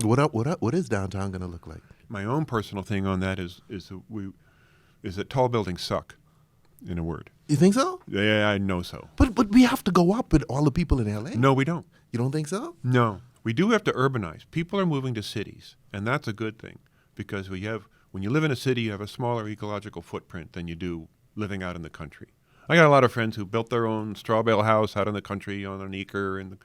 What is downtown going to look like? My own personal thing on that is that tall buildings suck, in a word. You think so? Yeah, I know so. But we have to go up with all the people in LA. No, we don't. You don't think so? No. We do have to urbanize. People are moving to cities, and that's a good thing because when you live in a city, you have a smaller ecological footprint than you do living out in the country. I got a lot of friends who built their own straw bale house out in the country on an acre, and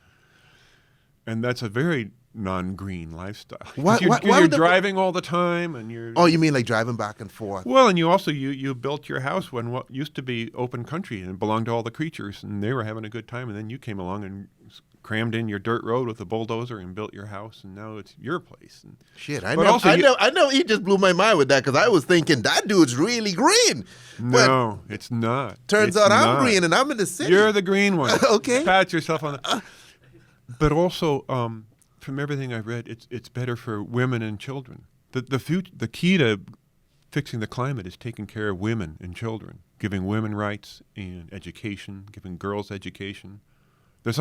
that's a very non-green lifestyle. Why You're driving all the time, and you're. Oh, you mean like driving back and forth? Well, and you also you built your house when what used to be open country and belonged to all the creatures, and they were having a good time, and then you came along and crammed in your dirt road with a bulldozer and built your house, and now it's your place. And shit, I know. He just blew my mind with that because I was thinking that dude's really green. No, it's not. Turns out I'm green, and I'm in the city. You're the green one. Okay. Pat yourself on the. But also, from everything I've read, it's better for women and children. The key to fixing the climate is taking care of women and children, giving women rights and education, giving girls education. There's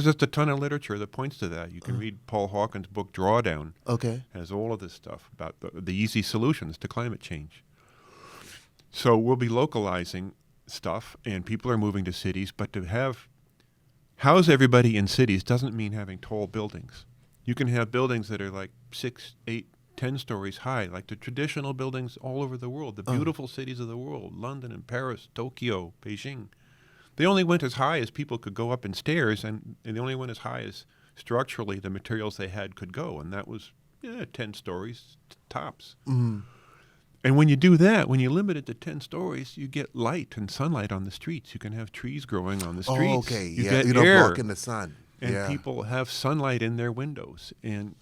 just a ton of literature that points to that. You can read Paul Hawken's book Drawdown. Okay. Has all of this stuff about the easy solutions to climate change. So we'll be localizing stuff, and people are moving to cities, but to house everybody in cities doesn't mean having tall buildings. You can have buildings that are like 6, 8, 10 stories high, like the traditional buildings all over the world, the beautiful cities of the world, London and Paris, Tokyo, Beijing. They only went as high as people could go up in stairs, and they only went as high as structurally the materials they had could go, and that was 10 stories tops. Mm-hmm. And when you do that, when you limit it to 10 stories, you get light and sunlight on the streets. You can have trees growing on the streets. Oh, okay. You get get you don't air. block in the sun. And people have sunlight in their windows. And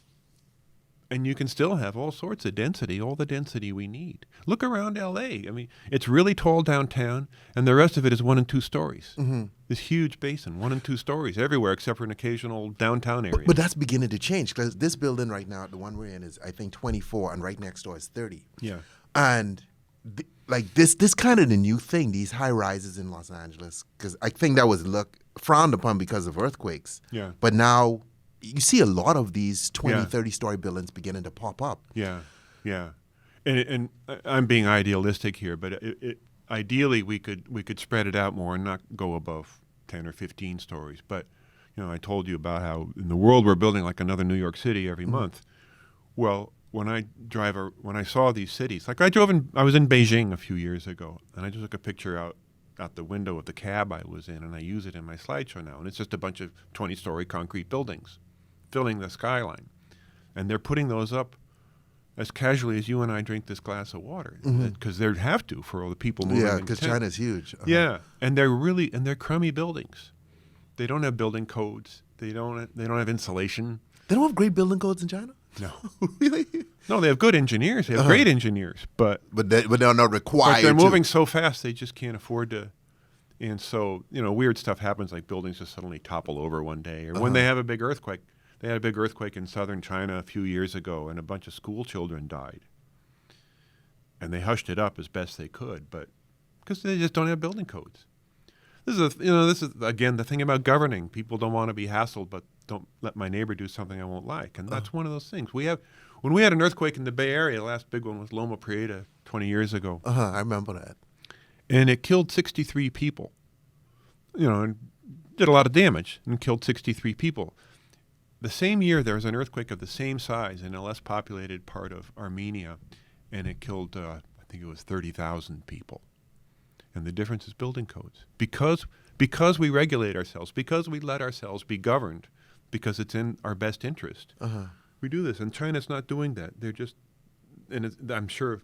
you can still have all sorts of density, all the density we need. Look around L.A. I mean, it's really tall downtown, and the rest of it is 1 and 2 stories. Mm-hmm. This huge basin, 1 and 2 stories everywhere except for an occasional downtown area. But that's beginning to change because this building right now, the one we're in, is I think 24, and right next door is 30. Yeah. And this kind of the new thing, these high rises in Los Angeles, because I think that was frowned upon because of earthquakes. Yeah. But now you see a lot of these 20, Yeah. 30-story buildings beginning to pop up. Yeah, yeah. And I'm being idealistic here, but ideally we could spread it out more and not go above 10 or 15 stories. But, I told you about how in the world we're building like another New York City every month. Well, when I saw these cities, like I was in Beijing a few years ago, and I just took a picture out the window of the cab I was in, and I use it in my slideshow now. And it's just a bunch of 20-story concrete buildings filling the skyline. And they're putting those up as casually as you and I drink this glass of water, because they have to for all the people moving. Yeah, because China's huge. Uh-huh. Yeah, and they're crummy buildings. They don't have building codes. They don't have insulation. They don't have great building codes in China? No. Really? No, they have good engineers. They have great engineers, but they're not required. But they're moving so fast they just can't afford to. And so, weird stuff happens, like buildings just suddenly topple over one day, or when they have a big earthquake. They had a big earthquake in southern China a few years ago, and a bunch of school children died. And they hushed it up as best they could, but because they just don't have building codes. This is again the thing about governing. People don't want to be hassled, but don't let my neighbor do something I won't like, and that's one of those things. When we had an earthquake in the Bay Area, the last big one was Loma Prieta 20 years ago. I remember that. And it killed 63 people. And did a lot of damage and killed 63 people. The same year, there was an earthquake of the same size in a less populated part of Armenia, and it killed, I think it was 30,000 people. And the difference is building codes. Because we regulate ourselves, because we let ourselves be governed, because it's in our best interest, we do this. And China's not doing that. They're just, I'm sure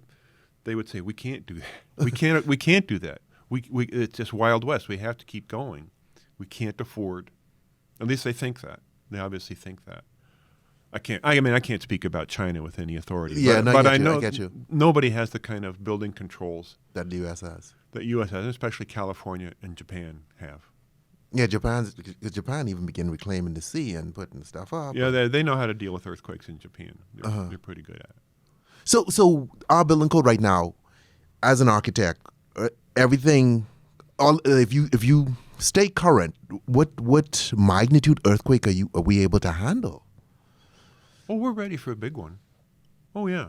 they would say, we can't do that. We can't do that. It's just Wild West. We have to keep going. We can't afford, at least they think that. They obviously think that. I can't speak about China with any authority. Yeah, but I get you. Nobody has the kind of building controls that the U.S. has. That U.S. has, especially California and Japan have. Yeah, Japan even began reclaiming the sea and putting stuff up. Yeah, they know how to deal with earthquakes in Japan. They're pretty good at it. So our building code right now, as an architect, everything, if you stay current, what magnitude earthquake are we able to handle? Oh, we're ready for a big one. Oh, yeah.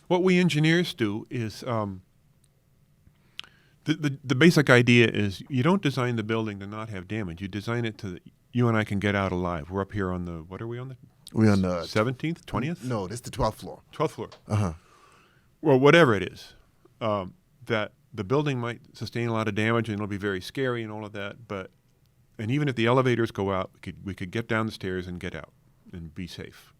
What we engineers do is the basic idea is you don't design the building to not have damage. You design it to you and I can get out alive. We're up here on the, what are we on the? We're on the 17th, 20th? No, this is the 12th floor. 12th floor. Uh-huh. Well, whatever it is, that the building might sustain a lot of damage and it'll be very scary and all of that. And even if the elevators go out, we could get down the stairs and get out and be safe.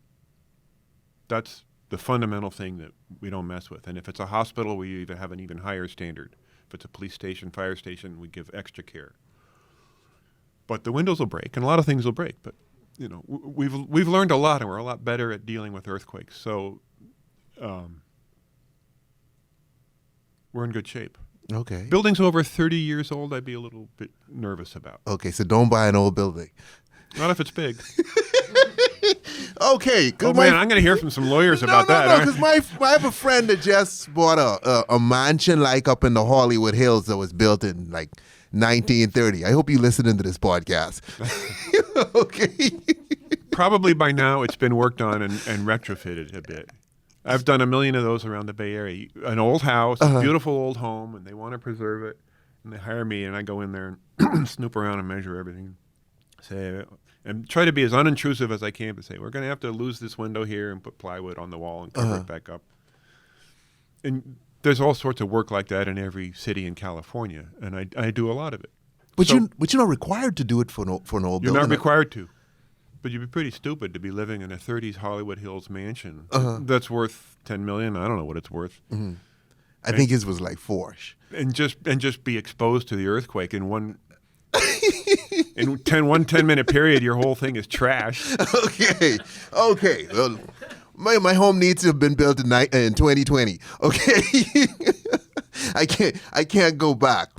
That's the fundamental thing that we don't mess with. And if it's a hospital, we even have an even higher standard. If it's a police station, fire station, we give extra care. But the windows will break, and a lot of things will break. But you know, we've learned a lot, and we're a lot better at dealing with earthquakes. So we're in good shape. Okay. Buildings over 30 years old, I'd be a little bit nervous about. Okay, so don't buy an old building. Not if it's big. Okay. Oh man, I'm going to hear from some lawyers about that. No, because I have a friend that just bought a mansion like up in the Hollywood Hills that was built in like 1930. I hope you listening to this podcast. Okay. Probably by now it's been worked on and retrofitted a bit. I've done 1 million of those around the Bay Area. An old house, a beautiful old home, and they want to preserve it. And they hire me, and I go in there and snoop around and measure everything. Say, and try to be as unintrusive as I can, but say, we're going to have to lose this window here and put plywood on the wall and cover it back up. And there's all sorts of work like that in every city in California, and I do a lot of it. But you're not required to do it for an old building. You're not required to. But you'd be pretty stupid to be living in a 30s Hollywood Hills mansion that's worth $10 million. I don't know what it's worth. Mm-hmm. I think his was like $4. And just be exposed to the earthquake in one 10-minute period. Your whole thing is trash. Okay. Well, my home needs to have been built in 2020. Okay. I can't go back.